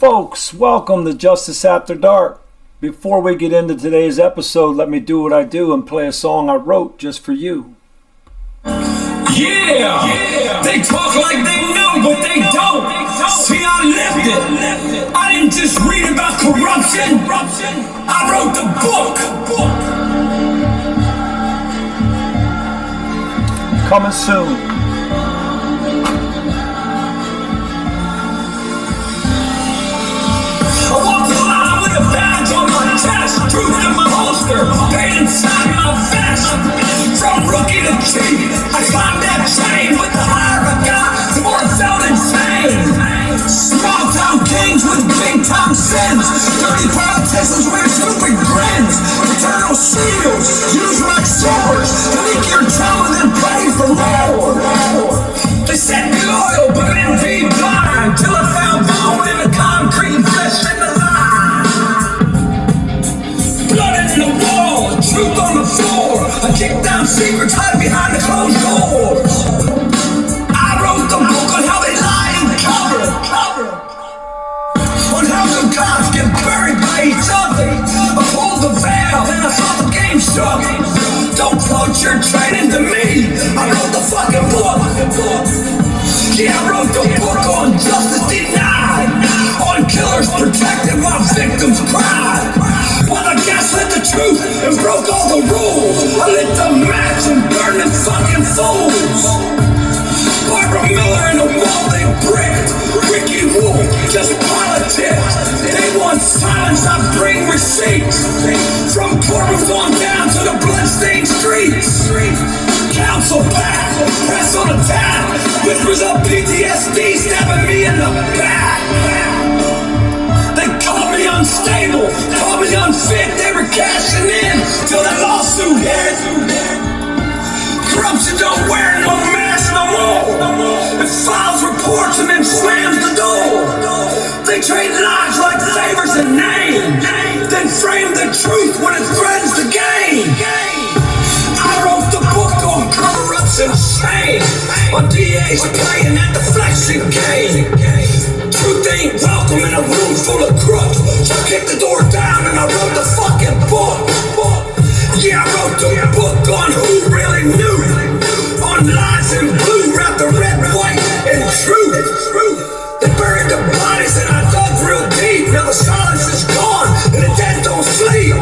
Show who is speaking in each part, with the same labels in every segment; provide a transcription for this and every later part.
Speaker 1: Folks, welcome to Justice After Dark. Before we get into today's episode, let me do what I do and play a song I wrote just for you.
Speaker 2: Yeah. They talk like they know, but they don't. See, I lived it. I didn't just read about corruption. I wrote the book.
Speaker 1: Coming soon.
Speaker 2: I walked the line with a badge on my chest, truth in my holster, pain inside my vest. From rookie to chief, I climbed that chain. With the higher I got, the more I felt insane. Small town kings with big time sins, dirty politicians wear stupid grins. Eternal shields, used like swords to leak your trauma, then pray for more. They said be loyal, but then be blind, till I found bone in the concrete, flesh in the line. Blood in the wall, truth on the floor. I kicked down secrets, hide behind the closed doors. I wrote the book on how they lie and cover. On how good cops get buried by each other. I pulled the veil and I saw the game shook. Don't quote your training to me. I wrote the fucking book. Yeah, I wrote the book on justice denied, on killers protected while victims cried. While I gaslit the truth and broke all the rules, I lit the match and burned them fucking fools. Barbara Miller in the wall they bricked. Ricky Wolf, just politics. They want silence, I bring receipts. From courtrooms on down to the bloodstained streets. Council back, press on attack. Whispers of PTSD stabbing me in the back. They called me unstable, called me unfit. They were cashing in till that lawsuit hit. Corruption don't wear no mask no more. It files reports and then slams the door. They trade lives like favors and names, then frame the truth when it threatens the game. I wrote the book on cover-ups and shame, on DAs playing that deflection game. Truth ain't welcome in a room full of crooks, so I kicked the door down and I wrote the fucking book. Yeah, I wrote the book on who really knew, on lies and blue, wrapped the red, white, and truth. They buried the bodies and I dug real deep. Now the silence is gone and the dead don't sleep.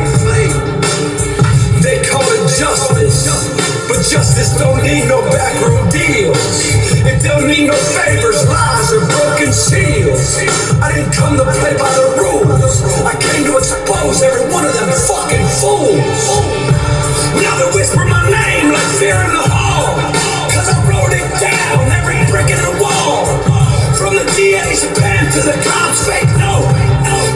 Speaker 2: They call it justice, but justice don't need no backroom deals. It don't need no favors, lies, or broken seals. I didn't come to play by the rules. I came to expose every one of them fucking fools. Now they whisper my name like fear in the hall, cause I wrote it down, every brick in the wall. From the DA's pen to the cop's fake note,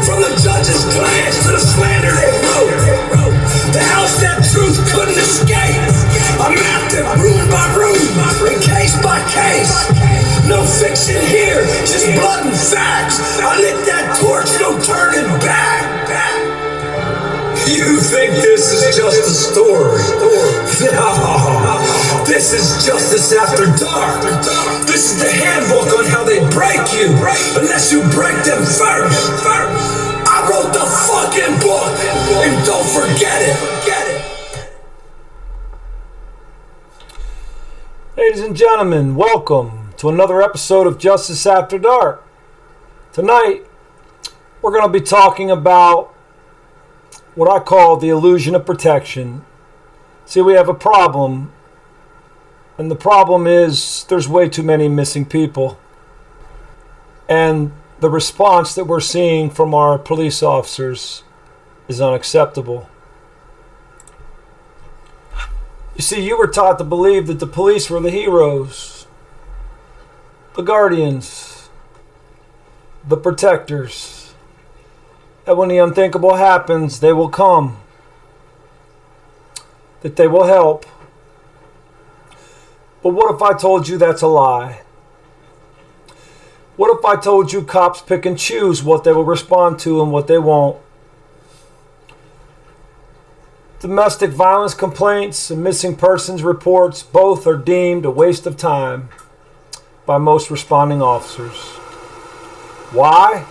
Speaker 2: from the judge's glance to the slander they wrote. The house that truth couldn't escape, I mapped it room by room and case by case. No fiction here, just blood and facts. I lit that torch, no turning back. You think this is just a story? No, this is Justice After Dark. This is the handbook on how they break you, unless you break them first. I wrote the fucking book, and don't forget it.
Speaker 1: Ladies and gentlemen, welcome to another episode of Justice After Dark. Tonight, we're going to be talking about what I call the illusion of protection. See, we have a problem, and the problem is there's way too many missing people. And the response that we're seeing from our police officers is unacceptable. You see, you were taught to believe that the police were the heroes, the guardians, the protectors, that when the unthinkable happens, they will come, that they will help. But what if I told you that's a lie? What if I told you cops pick and choose what they will respond to and what they won't? Domestic violence complaints and missing persons reports both are deemed a waste of time by most responding officers. Why?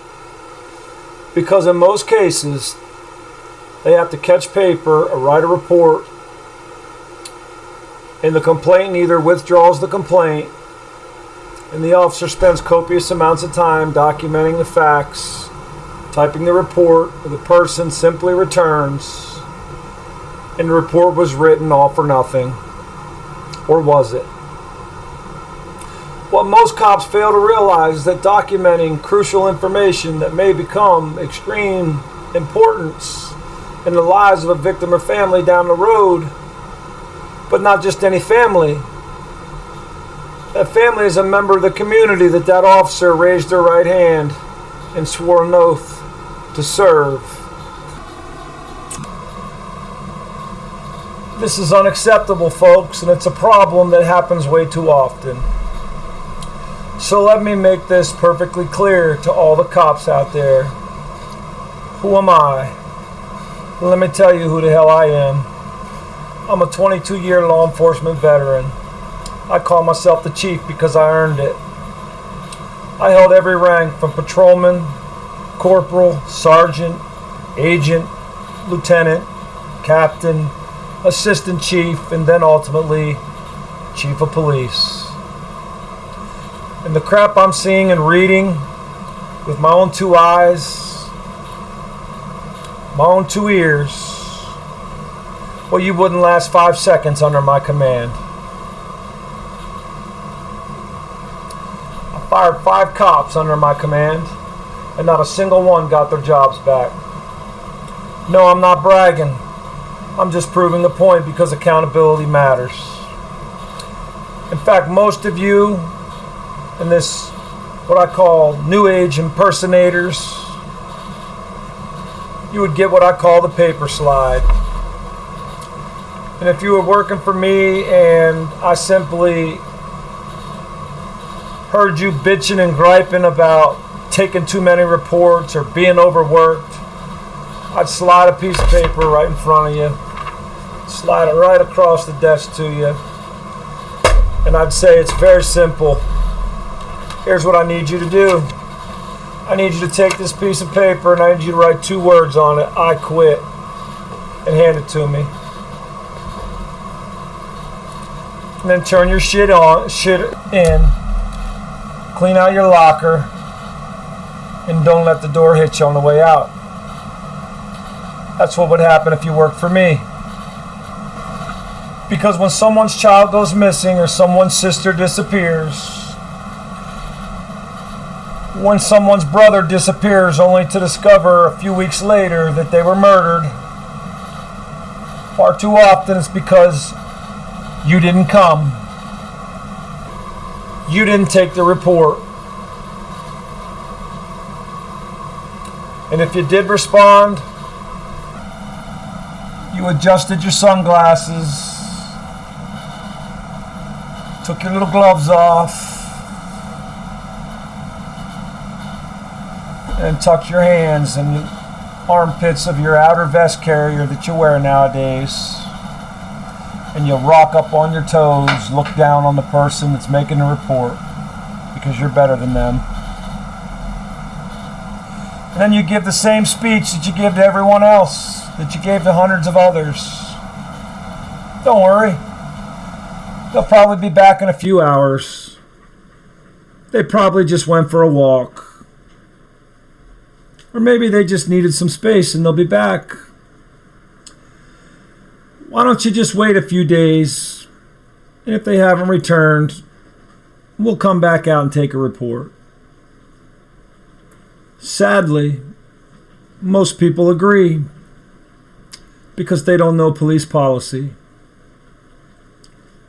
Speaker 1: Because in most cases, they have to catch paper or write a report, and the complainant either withdraws the complaint, and the officer spends copious amounts of time documenting the facts, typing the report, or the person simply returns, and the report was written all for nothing. Or was it? What most cops fail to realize is that documenting crucial information that may become extreme importance in the lives of a victim or family down the road, but not just any family. That family is a member of the community that officer raised their right hand and swore an oath to serve. This is unacceptable, folks, and it's a problem that happens way too often. So let me make this perfectly clear to all the cops out there. Who am I? Let me tell you who the hell I am. I'm a 22-year law enforcement veteran. I call myself the chief because I earned it. I held every rank from patrolman, corporal, sergeant, agent, lieutenant, captain, assistant chief, and then ultimately chief of police. And the crap I'm seeing and reading with my own two eyes, my own two ears, well, you wouldn't last 5 seconds under my command. I fired 5 cops under my command, and not a single one got their jobs back. No, I'm not bragging. I'm just proving the point because accountability matters. In fact, most of you in this, what I call new age impersonators, you would get what I call the paper slide. And if you were working for me and I simply heard you bitching and griping about taking too many reports or being overworked, I'd slide a piece of paper right in front of you, slide it right across the desk to you, and I'd say it's very simple. Here's what I need you to do. I need you to take this piece of paper and I need you to write 2 words on it, I quit, and hand it to me. And then turn your shit in, clean out your locker, and don't let the door hit you on the way out. That's what would happen if you worked for me. Because when someone's child goes missing or someone's sister disappears, when someone's brother disappears only to discover a few weeks later that they were murdered, far too often it's because you didn't come. You didn't take the report. And if you did respond, you adjusted your sunglasses, took your little gloves off, and tucked your hands in the armpits of your outer vest carrier that you wear nowadays. And you'll rock up on your toes, look down on the person that's making the report because you're better than them. And then you give the same speech that you give to everyone else, that you gave to hundreds of others. Don't worry. They'll probably be back in a few hours. They probably just went for a walk. Or maybe they just needed some space and they'll be back. Why don't you just wait a few days? And if they haven't returned, we'll come back out and take a report. Sadly, most people agree because they don't know police policy.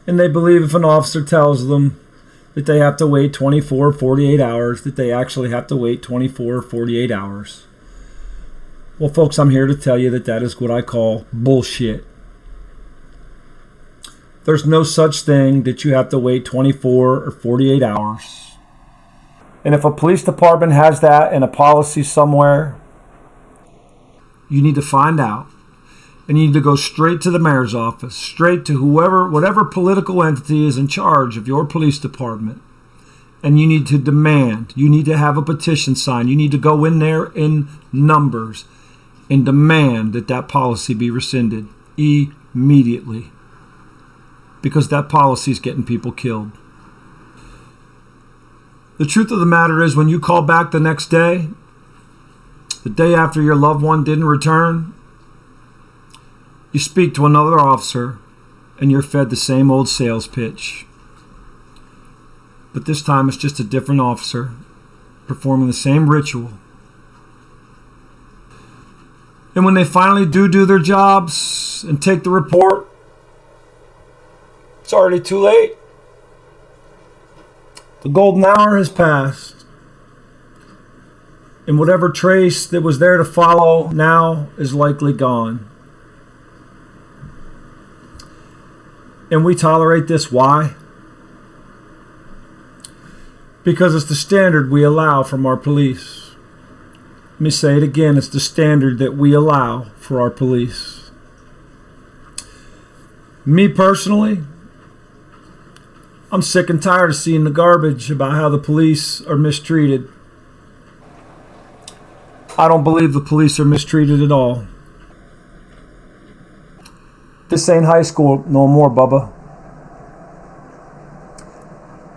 Speaker 1: And they believe if an officer tells them that they have to wait 24 or 48 hours, that they actually have to wait 24 or 48 hours. Well, folks, I'm here to tell you that that is what I call bullshit. There's no such thing that you have to wait 24 or 48 hours. And if a police department has that in a policy somewhere, you need to find out. And you need to go straight to the mayor's office, straight to whatever political entity is in charge of your police department, and you need to demand. You need to have a petition signed. You need to go in there in numbers and demand that that policy be rescinded immediately, because that policy is getting people killed. The truth of the matter is, when you call back the next day, the day after your loved one didn't return, you speak to another officer and you're fed the same old sales pitch. But this time it's just a different officer performing the same ritual. And when they finally do their jobs and take the report, it's already too late. The golden hour has passed. And whatever trace that was there to follow now is likely gone. And we tolerate this. Why? Because it's the standard we allow from our police. Let me say it again. It's the standard that we allow for our police. Me personally, I'm sick and tired of seeing the garbage about how the police are mistreated. I don't believe the police are mistreated at all. This ain't high school no more, Bubba.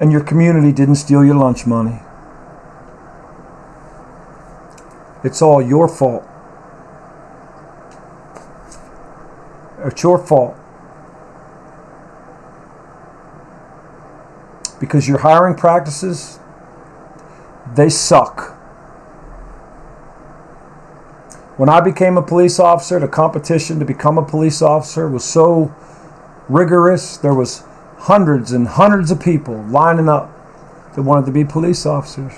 Speaker 1: And your community didn't steal your lunch money. It's all your fault. It's your fault. Because your hiring practices, they suck. When I became a police officer, the competition to become a police officer was so rigorous. There was hundreds and hundreds of people lining up that wanted to be police officers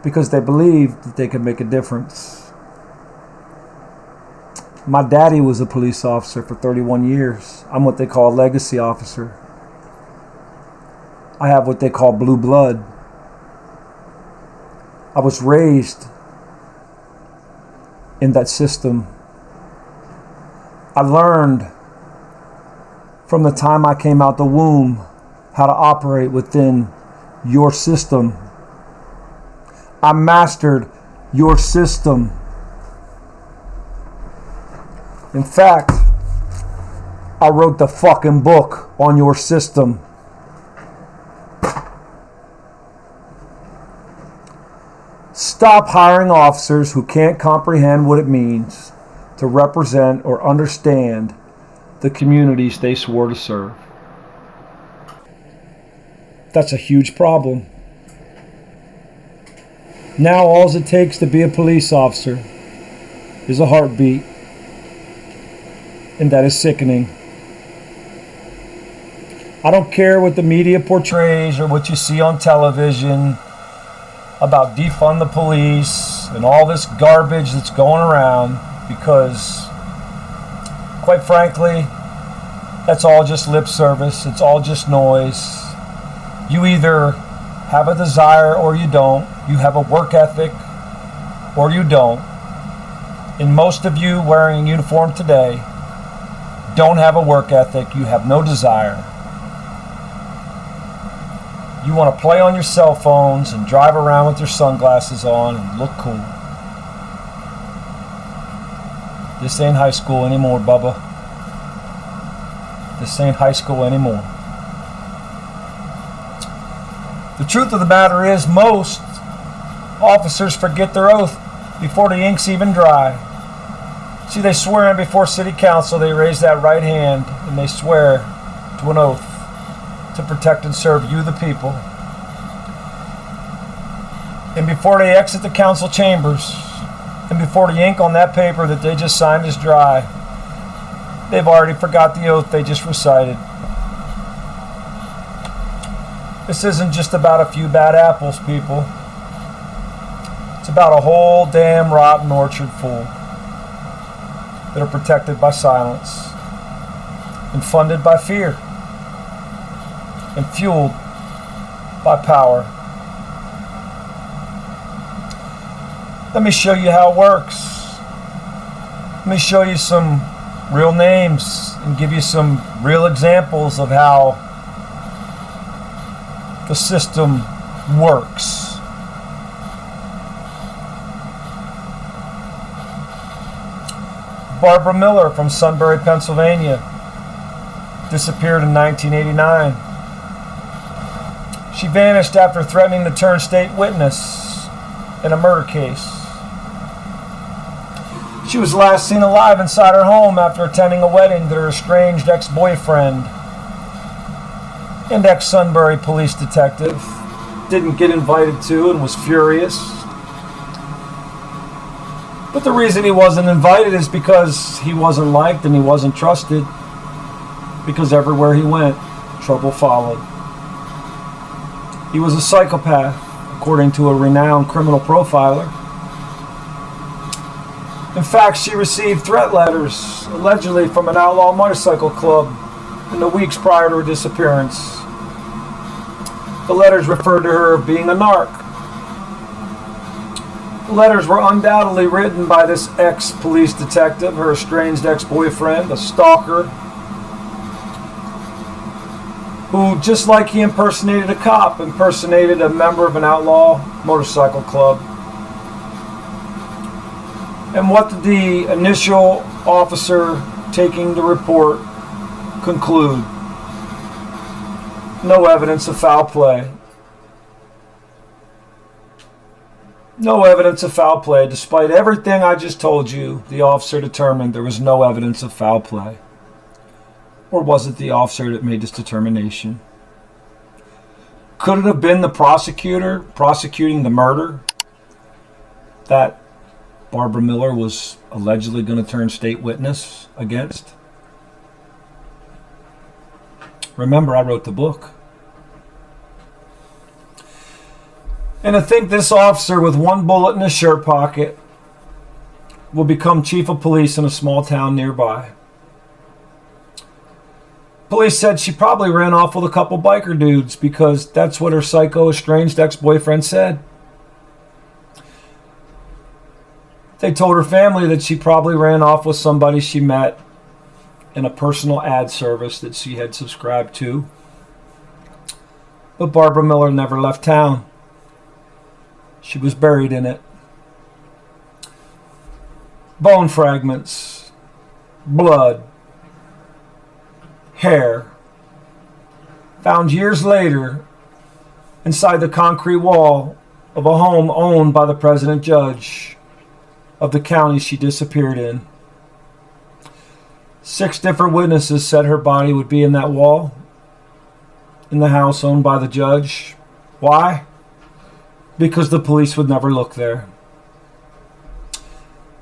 Speaker 1: because they believed that they could make a difference. My daddy was a police officer for 31 years. I'm what they call a legacy officer. I have what they call blue blood. I was raised in that system. I learned from the time I came out the womb how to operate within your system. I mastered your system. In fact, I wrote the fucking book on your system. Stop hiring officers who can't comprehend what it means to represent or understand the communities they swore to serve. That's a huge problem. Now all it takes to be a police officer is a heartbeat, and that is sickening. I don't care what the media portrays or what you see on television about defund the police and all this garbage that's going around, because quite frankly, that's all just lip service. It's all just noise. You either have a desire or you don't. You have a work ethic or you don't. And most of you wearing a uniform today don't have a work ethic. You have no desire. You want to play on your cell phones and drive around with your sunglasses on and look cool. This ain't high school anymore, Bubba. This ain't high school anymore. The truth of the matter is, most officers forget their oath before the ink's even dry. See, they swear in before city council, they raise that right hand and they swear to an oath to protect and serve you, the people. And before they exit the council chambers, and before the ink on that paper that they just signed is dry, they've already forgot the oath they just recited. This isn't just about a few bad apples, people. It's about a whole damn rotten orchard full that are protected by silence and funded by fear and fueled by power. Let me show you how it works. Let me show you some real names and give you some real examples of how the system works. Barbara Miller from Sunbury, Pennsylvania, disappeared in 1989. She vanished after threatening to turn state witness in a murder case. She was last seen alive inside her home after attending a wedding that her estranged ex-boyfriend and ex-Sunbury police detective didn't get invited to and was furious. But the reason he wasn't invited is because he wasn't liked and he wasn't trusted, because everywhere he went, trouble followed. He was a psychopath, according to a renowned criminal profiler. In fact, she received threat letters, allegedly from an outlaw motorcycle club, in the weeks prior to her disappearance. The letters referred to her as being a narc. The letters were undoubtedly written by this ex-police detective, her estranged ex-boyfriend, a stalker, who, just like he impersonated a cop, impersonated a member of an outlaw motorcycle club. And what did the initial officer taking the report conclude? No evidence of foul play. No evidence of foul play. Despite everything I just told you, the officer determined there was no evidence of foul play. Or was it the officer that made this determination? Could it have been the prosecutor prosecuting the murder that Barbara Miller was allegedly going to turn state witness against? Remember, I wrote the book. And to think this officer with one bullet in his shirt pocket will become chief of police in a small town nearby. Police said she probably ran off with a couple biker dudes because that's what her psycho estranged ex-boyfriend said. They told her family that she probably ran off with somebody she met in a personal ad service that she had subscribed to. But Barbara Miller never left town. She was buried in it. Bone fragments, blood, hair, found years later inside the concrete wall of a home owned by the president judge of the county she disappeared in. 6 different witnesses said her body would be in that wall, in the house owned by the judge. Why? Because the police would never look there.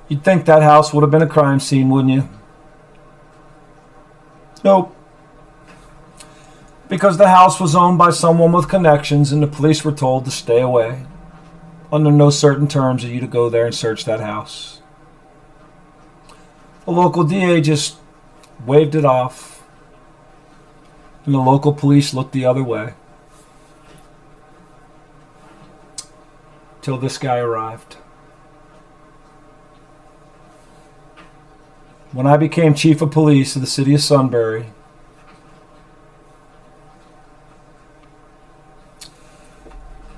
Speaker 1: You'd think that house would have been a crime scene, wouldn't you? Nope. Because the house was owned by someone with connections and the police were told to stay away. Under no certain terms are you to go there and search that house. The local DA just waved it off, and the local police looked the other way. Till this guy arrived. When I became chief of police of the city of Sunbury,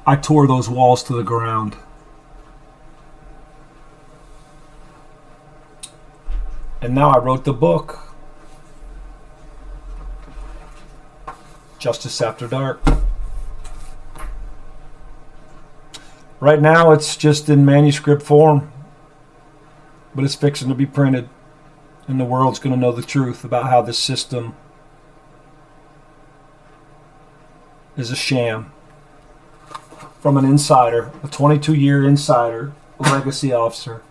Speaker 1: I tore those walls to the ground. And now I wrote the book, Justice After Dark. Right now it's just in manuscript form, but it's fixing to be printed, and the world's going to know the truth about how this system is a sham. From an insider, a 22-year insider, a legacy officer,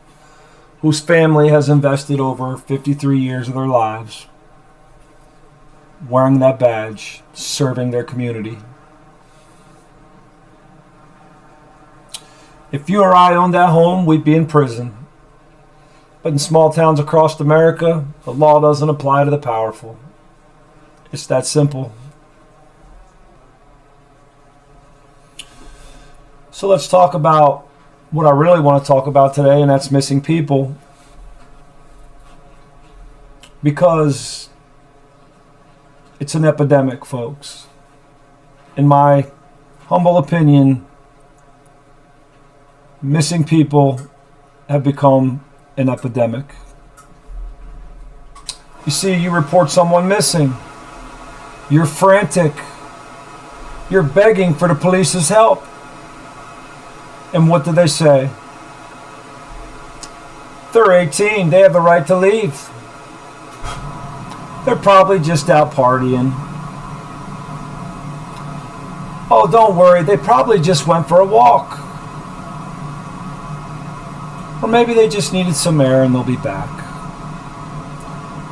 Speaker 1: whose family has invested over 53 years of their lives wearing that badge, serving their community. If you or I owned that home, we'd be in prison. But in small towns across America, the law doesn't apply to the powerful. It's that simple. So let's talk about what I really want to talk about today, and that's missing people. Because it's an epidemic, folks. In my humble opinion, missing people have become an epidemic. You see, you report someone missing. You're frantic. You're begging for the police's help. And what do they say? They're 18. They have the right to leave. They're probably just out partying. Oh, don't worry. They probably just went for a walk. Or maybe they just needed some air and they'll be back.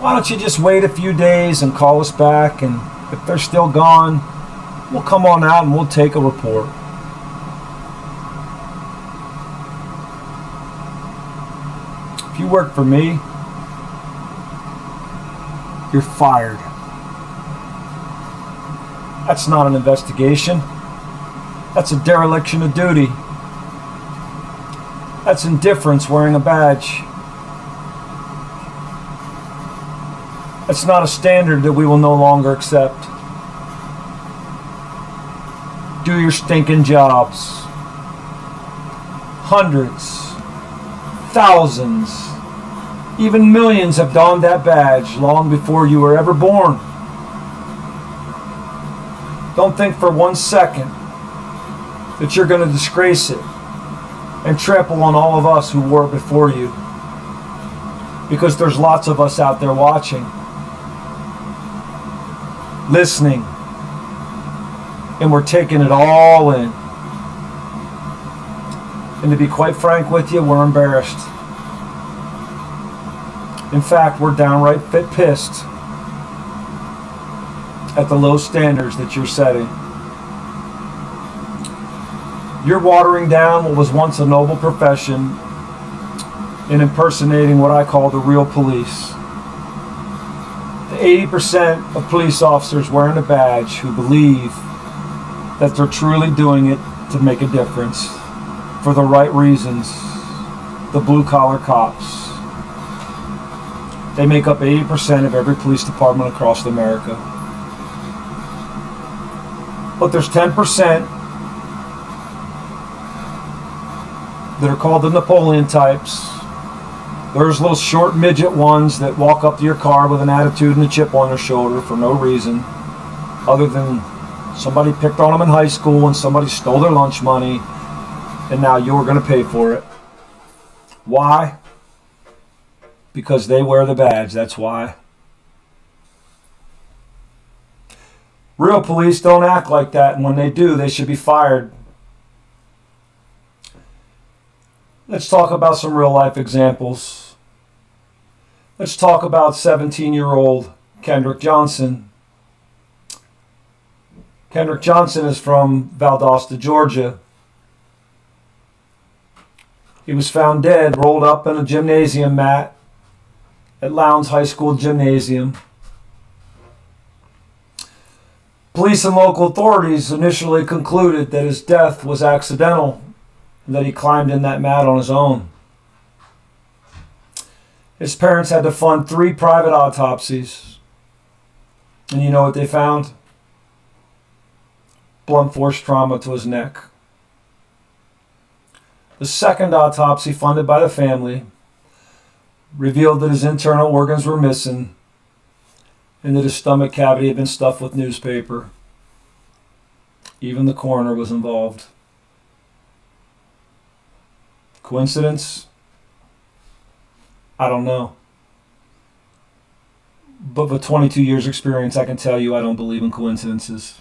Speaker 1: Why don't you just wait a few days and call us back, and if they're still gone, we'll come on out and we'll take a report. If you work for me, you're fired. That's not an investigation. That's a dereliction of duty. That's indifference wearing a badge. That's not a standard that we will no longer accept. Do your stinking jobs. Hundreds, thousands, even millions have donned that badge long before you were ever born. Don't think for 1 second that you're going to disgrace it and trample on all of us who wore it before you, because there's lots of us out there watching, listening, and we're taking it all in. And to be quite frank with you, we're embarrassed. In fact, we're downright pissed at the low standards that you're setting. You're watering down what was once a noble profession and impersonating what I call the real police. The 80% of police officers wearing a badge who believe that they're truly doing it to make a difference for the right reasons, the blue-collar cops. They make up 80% of every police department across America. But there's 10% that are called the Napoleon types. There's little short midget ones that walk up to your car with an attitude and a chip on their shoulder for no reason, other than somebody picked on them in high school and somebody stole their lunch money, and now you're going to pay for it. Why? Because they wear the badge, that's why. Real police don't act like that, and when they do, they should be fired. Let's talk about some real life examples. Let's talk about 17-year-old Kendrick Johnson. Kendrick Johnson is from Valdosta, Georgia. He was found dead, rolled up in a gymnasium mat at Lowndes High School gymnasium. Police and local authorities initially concluded that his death was accidental and that he climbed in that mat on his own. His parents had to fund 3 private autopsies. And you know what they found? Blunt force trauma to his neck. The second autopsy, funded by the family, revealed that his internal organs were missing and that his stomach cavity had been stuffed with newspaper. Even the coroner was involved. Coincidence? I don't know. But with 22 years experience, I can tell you I don't believe in coincidences.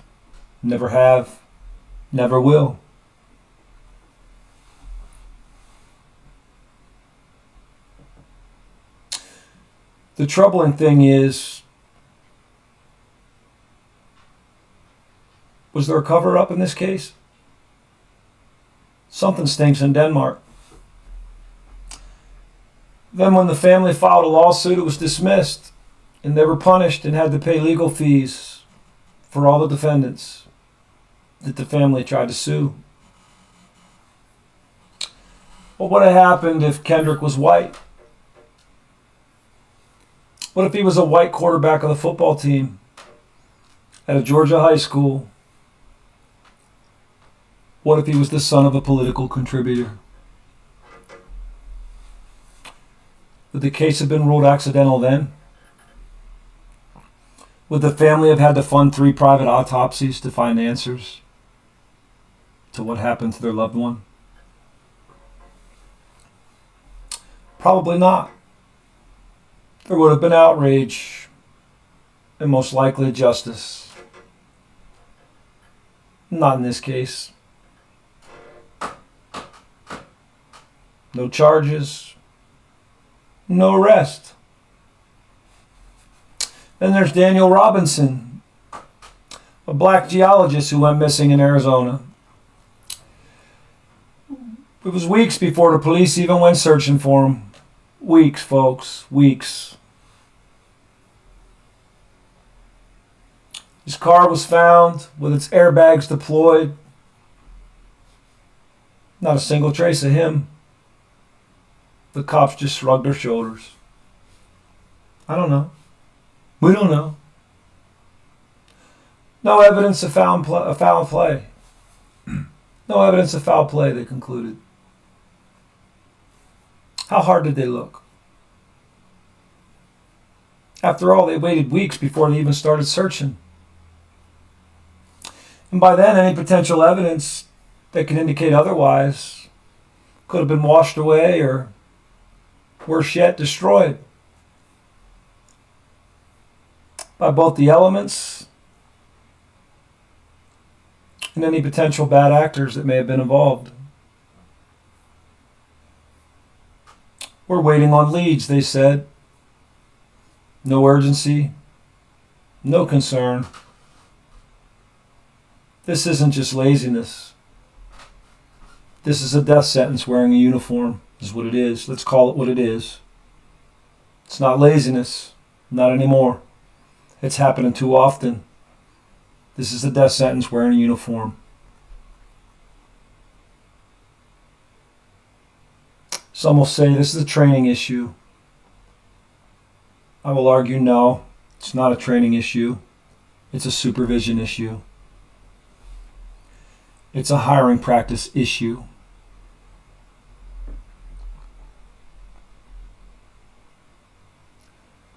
Speaker 1: Never have. Never will. The troubling thing is, was there a cover-up in this case? Something stinks in Denmark. Then when the family filed a lawsuit, it was dismissed, and they were punished and had to pay legal fees for all the defendants that the family tried to sue. What would have happened if Kendrick was white? What if he was a white quarterback of the football team at a Georgia high school? What if he was the son of a political contributor? Would the case have been ruled accidental then? Would the family have had to fund 3 private autopsies to find answers to what happened to their loved one? Probably not. There would have been outrage and most likely justice. Not in this case. No charges. No arrest. Then there's Daniel Robinson, a black geologist who went missing in Arizona. It was weeks before the police even went searching for him. Weeks, folks. Weeks. His car was found with its airbags deployed. Not a single trace of him. The cops just shrugged their shoulders. I don't know. We don't know. No evidence of foul play. No evidence of foul play, they concluded. How hard did they look? After all, they waited weeks before they even started searching. And by then, any potential evidence that could indicate otherwise could have been washed away or, worse yet, destroyed by both the elements and any potential bad actors that may have been involved. We're waiting on leads, they said. No urgency, no concern. This isn't just laziness. This is a death sentence wearing a uniform, is what it is. Let's call it what it is. It's not laziness, not anymore. It's happening too often. This is a death sentence wearing a uniform. Some will say this is a training issue. I will argue no, it's not a training issue. It's a supervision issue. It's a hiring practice issue.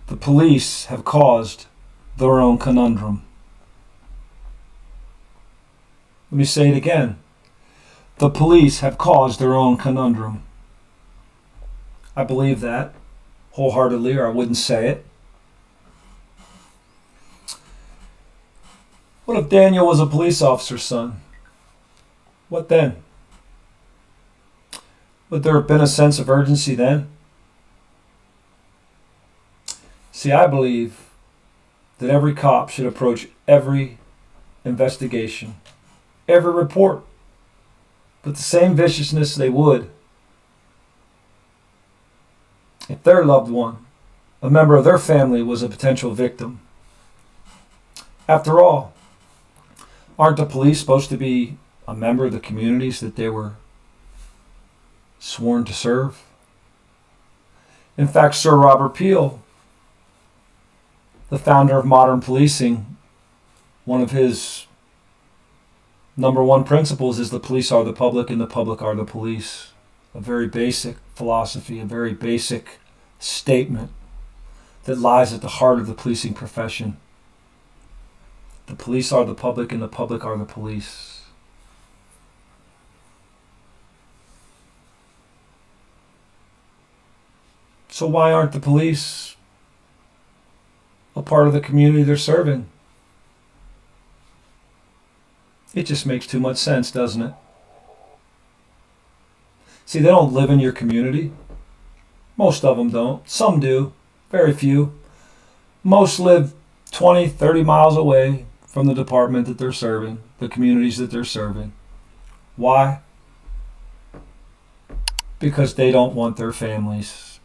Speaker 1: The police have caused their own conundrum. Let me say it again. The police have caused their own conundrum. I believe that wholeheartedly, or I wouldn't say it. What if Daniel was a police officer's son? What then? Would there have been a sense of urgency then? See, I believe that every cop should approach every investigation, every report, with the same viciousness they would if their loved one, a member of their family, was a potential victim. After all, aren't the police supposed to be a member of the communities that they were sworn to serve? In fact, Sir Robert Peel, the founder of modern policing, one of his number one principles is the police are the public and the public are the police. A very basic philosophy, a very basic statement that lies at the heart of the policing profession. The police are the public and the public are the police. So why aren't the police a part of the community they're serving? It just makes too much sense, doesn't it? See, they don't live in your community. Most of them don't. Some do. Very few. Most live 20, 30 miles away from the department that they're serving, the communities that they're serving. Why? Because they don't want their families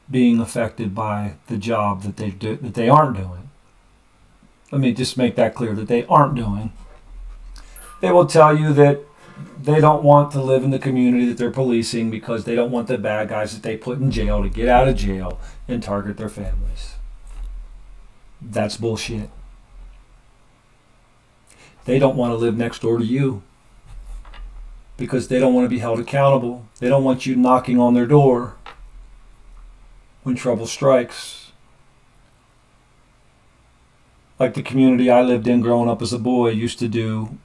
Speaker 1: being affected by the job that they aren't doing. Let me just make that clear, that they aren't doing. They will tell you that they don't want to live in the community that they're policing because they don't want the bad guys that they put in jail to get out of jail and target their families. That's bullshit. They don't want to live next door to you because they don't want to be held accountable. They don't want you knocking on their door when trouble strikes. Like the community I lived in growing up as a boy used to do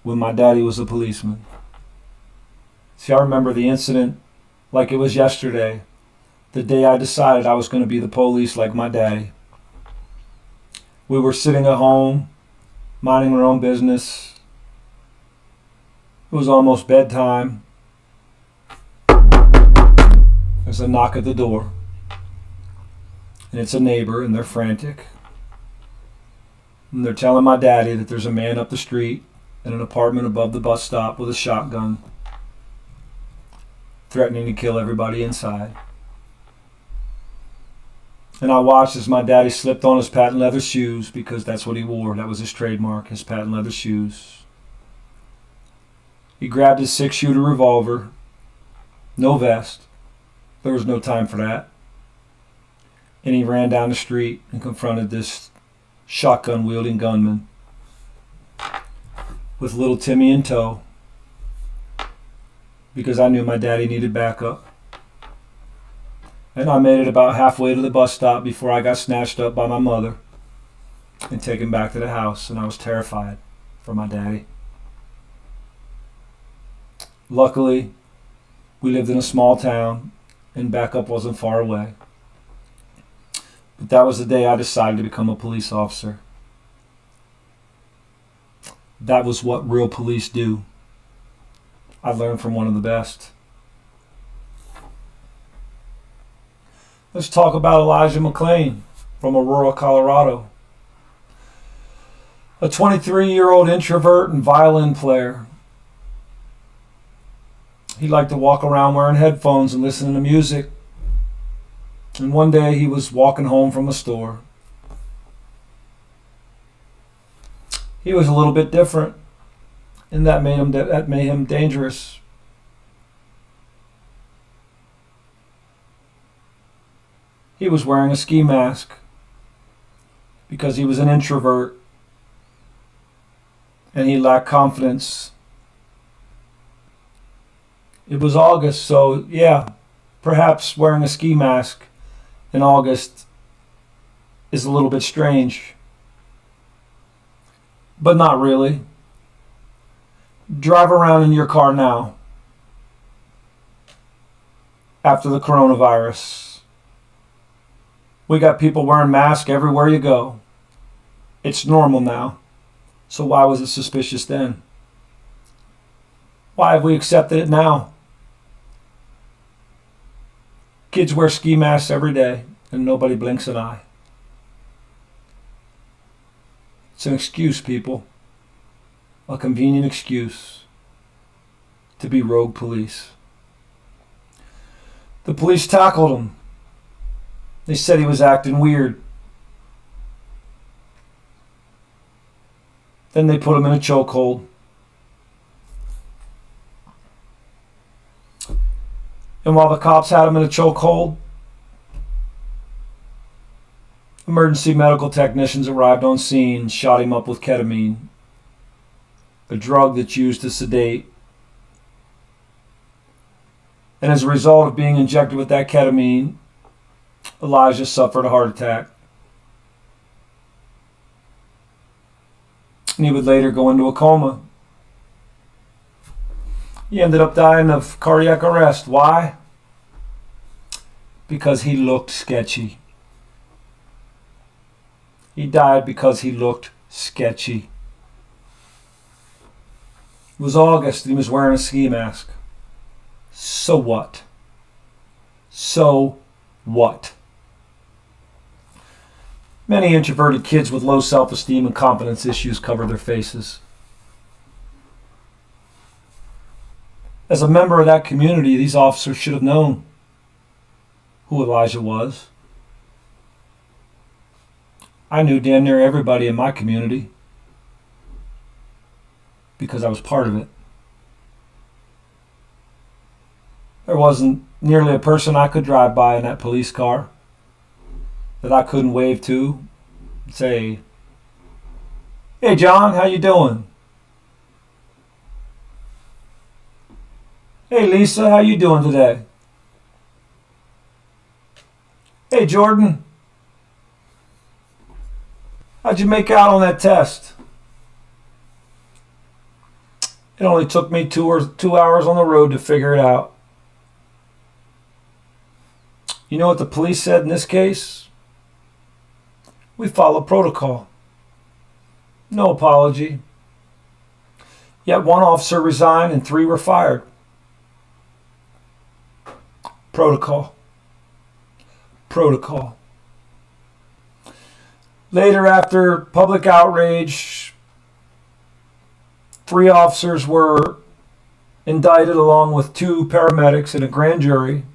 Speaker 1: when my daddy was a policeman. See, I remember the incident like it was yesterday, the day I decided I was going to be the police like my daddy. We were sitting at home, minding our own business. It was almost bedtime. There's a knock at the door. And it's a neighbor, and they're frantic. And they're telling my daddy that there's a man up the street in an apartment above the bus stop with a shotgun, threatening to kill everybody inside. And I watched as my daddy slipped on his patent leather shoes, because that's what he wore. That was his trademark, his patent leather shoes. He grabbed his 6-shooter revolver. No vest. There was no time for that. And he ran down the street and confronted this shotgun-wielding gunman with little Timmy in tow, because I knew my daddy needed backup. And I made it about halfway to the bus stop before I got snatched up by my mother and taken back to the house, and I was terrified for my daddy. Luckily, we lived in a small town and backup wasn't far away. But that was the day I decided to become a police officer. That was what real police do. I learned from one of the best. Let's talk about Elijah McLean from Aurora, Colorado. A 23-year-old introvert and violin player. He liked to walk around wearing headphones and listening to music. And one day he was walking home from a store. He was a little bit different, and that made him dangerous. He was wearing a ski mask because he was an introvert and he lacked confidence. It was August, so yeah, perhaps wearing a ski mask in August is a little bit strange. But not really. Drive around in your car now after the coronavirus. We got people wearing masks everywhere you go. It's normal now. So why was it suspicious then? Why have we accepted it now? Kids wear ski masks every day and nobody blinks an eye. It's an excuse, people. A convenient excuse to be rogue police. The police tackled him. They said he was acting weird. Then they put him in a chokehold. And while the cops had him in a chokehold, emergency medical technicians arrived on scene and shot him up with ketamine, a drug that's used to sedate. And as a result of being injected with that ketamine, Elijah suffered a heart attack. And he would later go into a coma. He ended up dying of cardiac arrest. Why? Because he looked sketchy. He died because he looked sketchy. It was August and he was wearing a ski mask. So what? So what? Many introverted kids with low self-esteem and confidence issues cover their faces. As a member of that community, these officers should have known who Elijah was. I knew damn near everybody in my community because I was part of it. There wasn't nearly a person I could drive by in that police car that I couldn't wave to and say, Hey John, how you doing? Hey Lisa, how you doing today? Hey Jordan, how'd you make out on that test? It only took me 2 hours on the road to figure it out. You know what the police said in this case? We follow protocol. No apology. Yet one officer resigned and 3 were fired. Protocol. Protocol. Later, after public outrage, 3 officers were indicted along with 2 paramedics in a grand jury,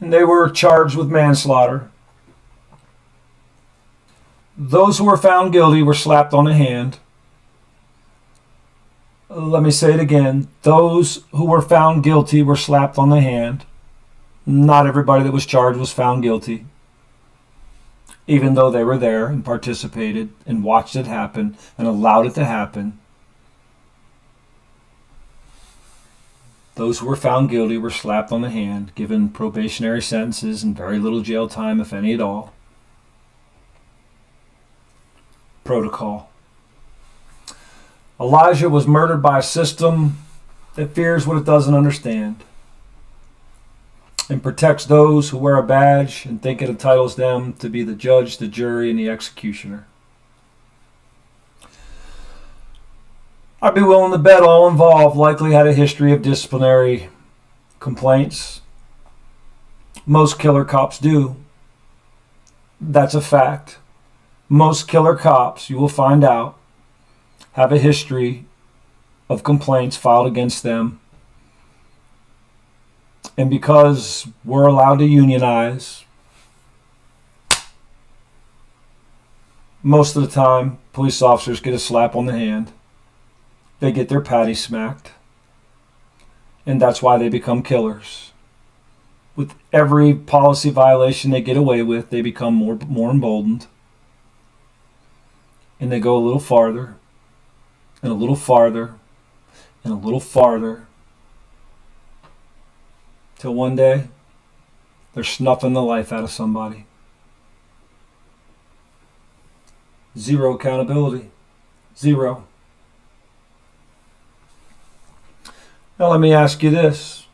Speaker 1: and they were charged with manslaughter. Those who were found guilty were slapped on the hand. Let me say it again. Those who were found guilty were slapped on the hand. Not everybody that was charged was found guilty, even though they were there and participated and watched it happen and allowed it to happen. Those who were found guilty were slapped on the hand, given probationary sentences and very little jail time, if any at all. Protocol. Elijah was murdered by a system that fears what it doesn't understand and protects those who wear a badge and think it entitles them to be the judge, the jury, and the executioner. I'd be willing to bet all involved likely had a history of disciplinary complaints. Most killer cops do. That's a fact. Most killer cops, you will find out, have a history of complaints filed against them. And because we're allowed to unionize, most of the time, police officers get a slap on the hand. They get their patty smacked. And that's why they become killers. With every policy violation they get away with, they become more emboldened. And they go a little farther, and a little farther, and a little farther, till one day, they're snuffing the life out of somebody. Zero accountability. Zero. Now let me ask you this.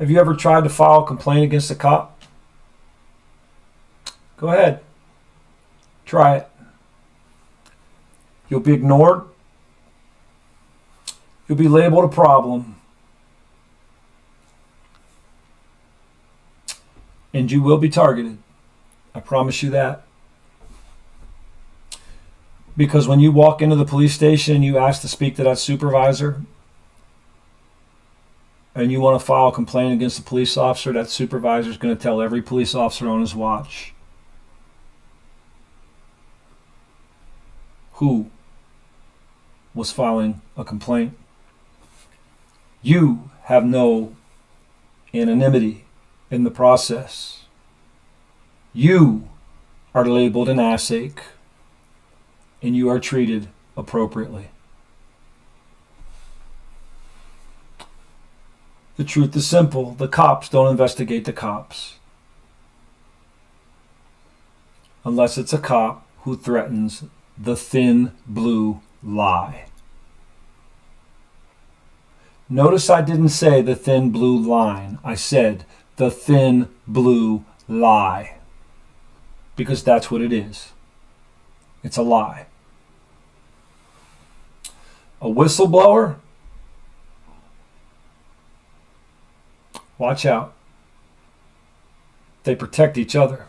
Speaker 1: Have you ever tried to file a complaint against a cop? Go ahead. Try it. You'll be ignored. You'll be labeled a problem. And you will be targeted. I promise you that. Because when you walk into the police station and you ask to speak to that supervisor, and you want to file a complaint against a police officer, that supervisor is going to tell every police officer on his watch who was filing a complaint. You have no anonymity in the process. You are labeled an ass-ache, and you are treated appropriately. The truth is simple. The cops don't investigate the cops. Unless it's a cop who threatens the thin blue lie. Notice I didn't say the thin blue line. I said the thin blue lie. Because that's what it is. It's a lie. A whistleblower? Watch out. They protect each other.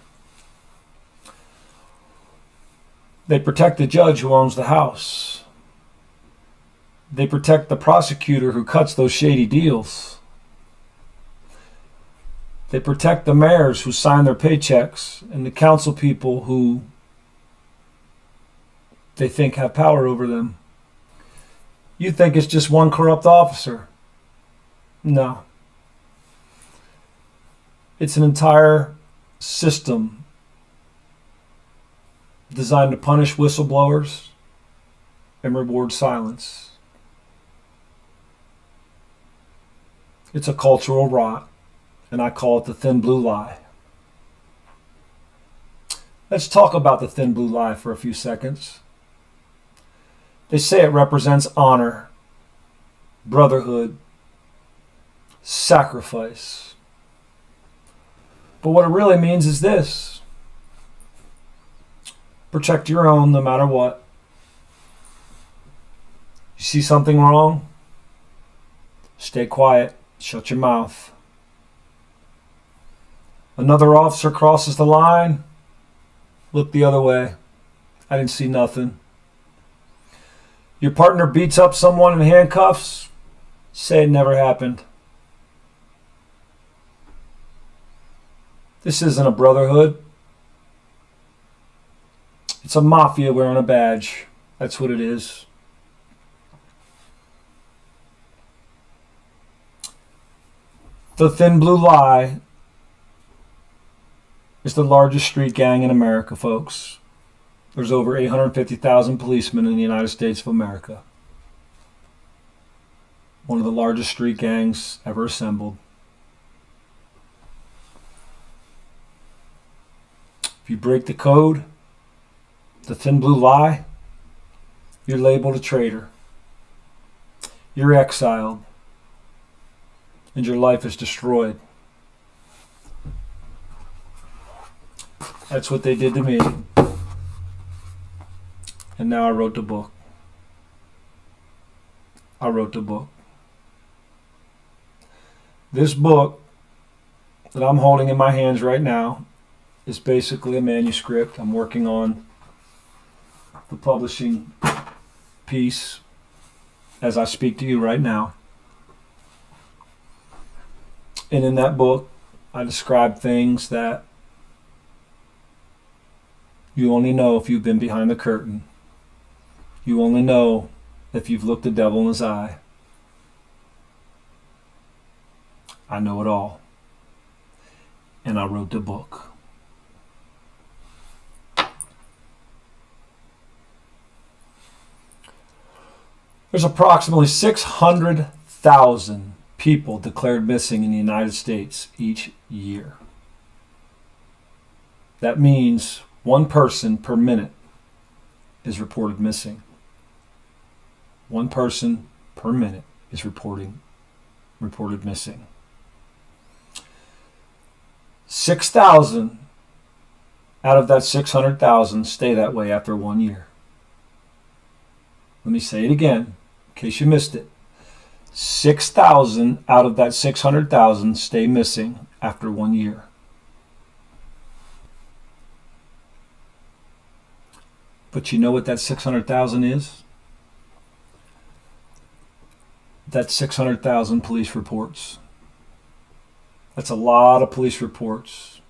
Speaker 1: They protect the judge who owns the house. They protect the prosecutor who cuts those shady deals. They protect the mayors who sign their paychecks and the council people who they think have power over them. You think it's just one corrupt officer. No. It's an entire system designed to punish whistleblowers and reward silence. It's a cultural rot, and I call it the thin blue lie. Let's talk about the thin blue lie for a few seconds. They say it represents honor, brotherhood, sacrifice. But what it really means is this: protect your own no matter what. You see something wrong? Stay quiet. Shut your mouth. Another officer crosses the line. Look the other way. I didn't see nothing. Your partner beats up someone in handcuffs. Say it never happened. This isn't a brotherhood. It's a mafia wearing a badge. That's what it is. The thin blue lie is the largest street gang in America, folks. There's over 850,000 policemen in the United States of America. One of the largest street gangs ever assembled. If you break the code, the thin blue lie, you're labeled a traitor. You're exiled. And your life is destroyed. That's what they did to me. And now I wrote the book. I wrote the book. This book that I'm holding in my hands right now is basically a manuscript. I'm working on the publishing piece as I speak to you right now. And in that book, I describe things that you only know if you've been behind the curtain. You only know if you've looked the devil in his eye. I know it all. And I wrote the book. There's approximately 600,000 people declared missing in the United States each year. That means one person per minute is reported missing. One person per minute is reported missing. 6,000 out of that 600,000 stay that way after 1 year. Let me say it again, in case you missed it. 6,000 out of that 600,000 stay missing after 1 year. But you know what that 600,000 is? That's 600,000 police reports. That's a lot of police reports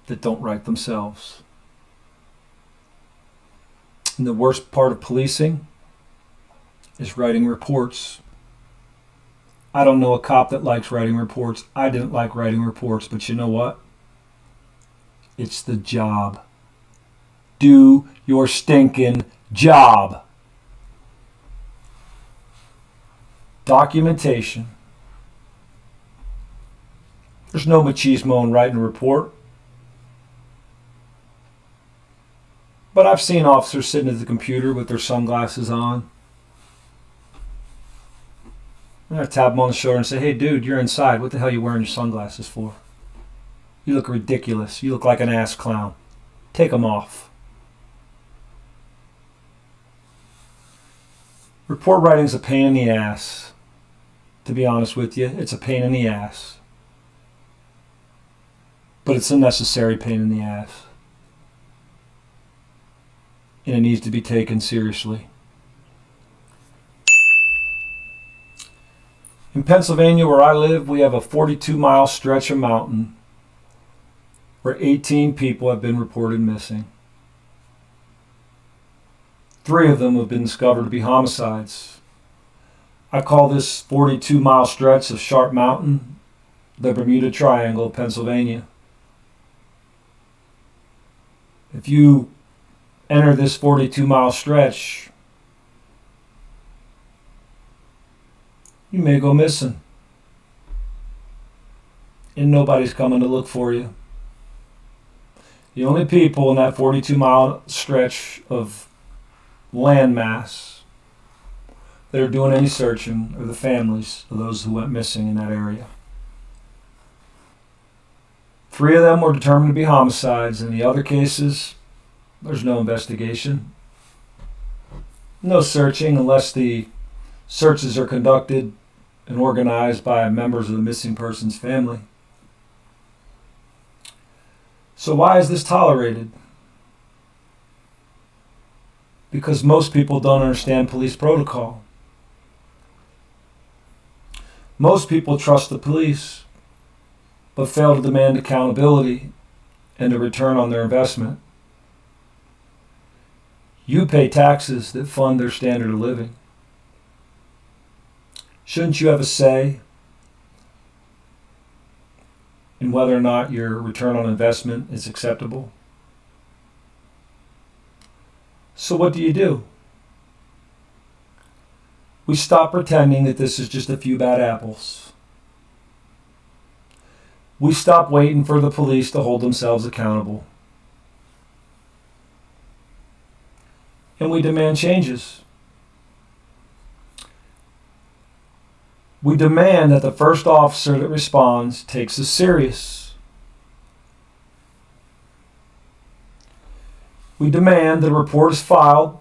Speaker 1: that don't write themselves. And the worst part of policing is writing reports. I don't know a cop that likes writing reports. I didn't like writing reports, but you know what? It's the job. Do your stinking job. Documentation. There's no machismo in writing a report. But I've seen officers sitting at the computer with their sunglasses on. And I tap them on the shoulder and say, "Hey dude, you're inside. What the hell are you wearing your sunglasses for? You look ridiculous. You look like an ass clown. Take them off." Report writing's a pain in the ass. To be honest with you, it's a pain in the ass. But it's a necessary pain in the ass. And it needs to be taken seriously. In Pennsylvania, where I live, we have a 42-mile stretch of mountain where 18 people have been reported missing. 3 of them have been discovered to be homicides. I call this 42-mile stretch of Sharp Mountain the Bermuda Triangle of Pennsylvania. If you enter this 42-mile stretch, you may go missing. And nobody's coming to look for you. The only people in that 42-mile stretch of landmass that are doing any searching are the families of those who went missing in that area. 3 of them were determined to be homicides. In the other cases, there's no investigation. No searching unless the searches are conducted and organized by members of the missing person's family. So why is this tolerated? Because most people don't understand police protocol. Most people trust the police, but fail to demand accountability and a return on their investment. You pay taxes that fund their standard of living. Shouldn't you have a say in whether or not your return on investment is acceptable? So what do? We stop pretending that this is just a few bad apples. We stop waiting for the police to hold themselves accountable. And we demand changes. We demand that the first officer that responds takes this serious. We demand that a report is filed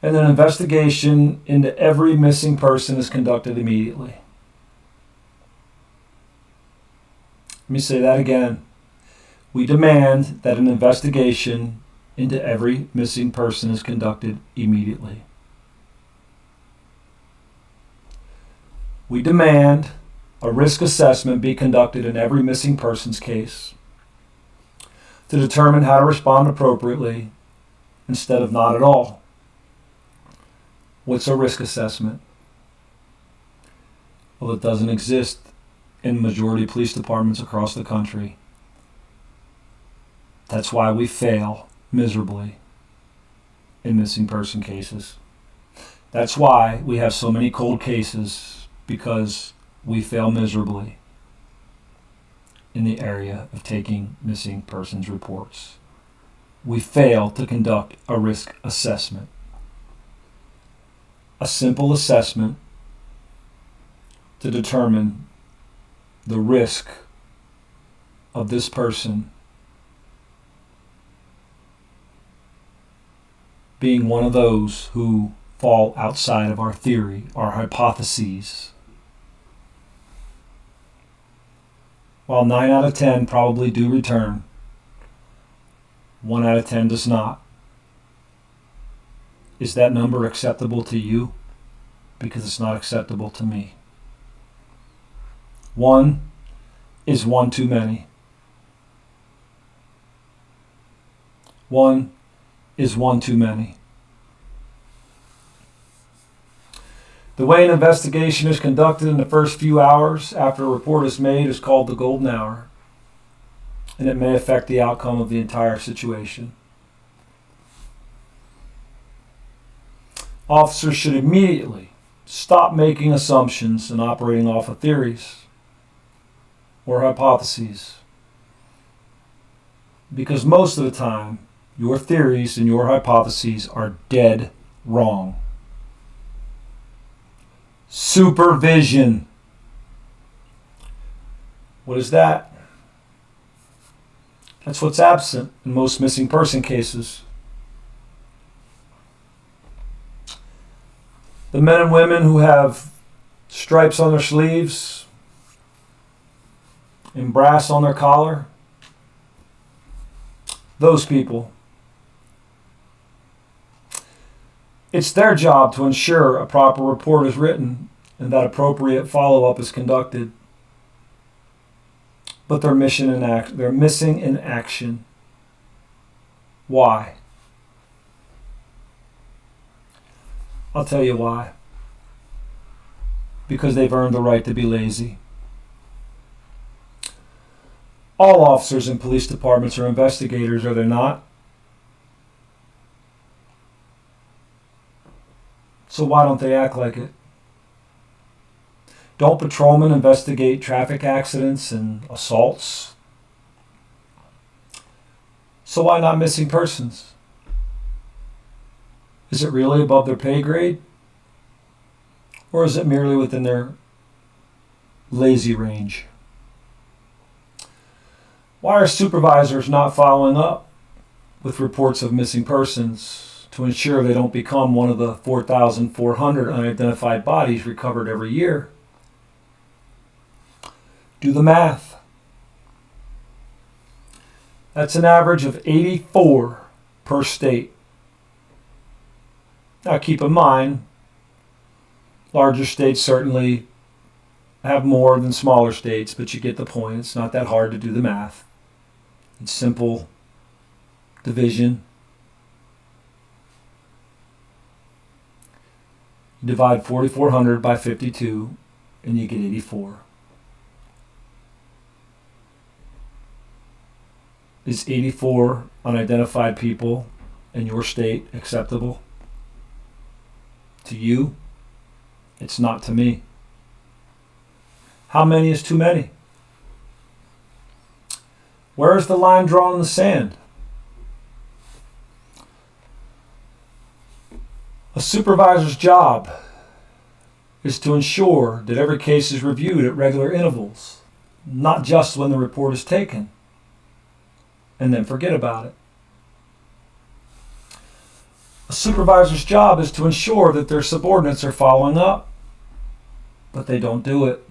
Speaker 1: and an investigation into every missing person is conducted immediately. Let me say that again. We demand that an investigation into every missing person is conducted immediately. We demand a risk assessment be conducted in every missing person's case to determine how to respond appropriately instead of not at all. What's a risk assessment? Well, it doesn't exist in majority police departments across the country. That's why we fail miserably in missing person cases. That's why we have so many cold cases, because we fail miserably in the area of taking missing persons reports. We fail to conduct a risk assessment. A simple assessment to determine the risk of this person being one of those who fall outside of our theory, our hypotheses. While 9 out of 10 probably do return, 1 out of 10 does not. Is that number acceptable to you? Because it's not acceptable to me. 1 is one too many. 1 is one too many. The way an investigation is conducted in the first few hours after a report is made is called the golden hour, and it may affect the outcome of the entire situation. Officers should immediately stop making assumptions and operating off of theories or hypotheses, because most of the time your theories and your hypotheses are dead wrong. Supervision. What is that? That's what's absent in most missing person cases. The men and women who have stripes on their sleeves and brass on their collar, those people, it's their job to ensure a proper report is written and that appropriate follow-up is conducted. But they're missing in action. Why? I'll tell you why. Because they've earned the right to be lazy. All officers in police departments are investigators, are they not? So why don't they act like it? Don't patrolmen investigate traffic accidents and assaults? So why not missing persons? Is it really above their pay grade? Or is it merely within their lazy range? Why are supervisors not following up with reports of missing persons to ensure they don't become one of the 4,400 unidentified bodies recovered every year? Do the math. That's an average of 84 per state. Now keep in mind, larger states certainly have more than smaller states, but you get the point. It's not that hard to do the math. It's simple division. You divide 4,400 by 52 and you get 84. Is 84 unidentified people in your state acceptable? To you? It's not to me. How many is too many? Where is the line drawn in the sand? A supervisor's job is to ensure that every case is reviewed at regular intervals, not just when the report is taken, and then forget about it. A supervisor's job is to ensure that their subordinates are following up, but they don't do it.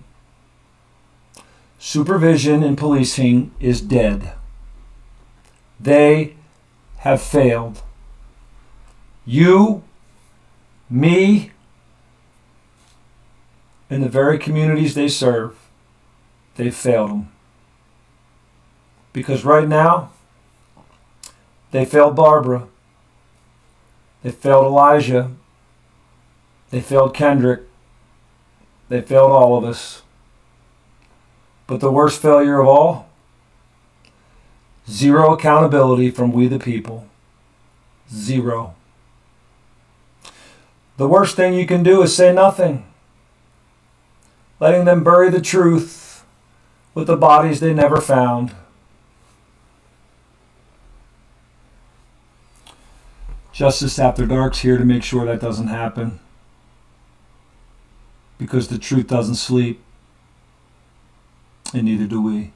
Speaker 1: Supervision in policing is dead. They have failed. You, me, and the very communities they serve, they've failed them. Because right now, they failed Barbara. They failed Elijah. They failed Kendrick. They failed all of us. But the worst failure of all, zero accountability from we the people. Zero. The worst thing you can do is say nothing, letting them bury the truth with the bodies they never found. Justice After Dark's here to make sure that doesn't happen, because the truth doesn't sleep, and neither do we.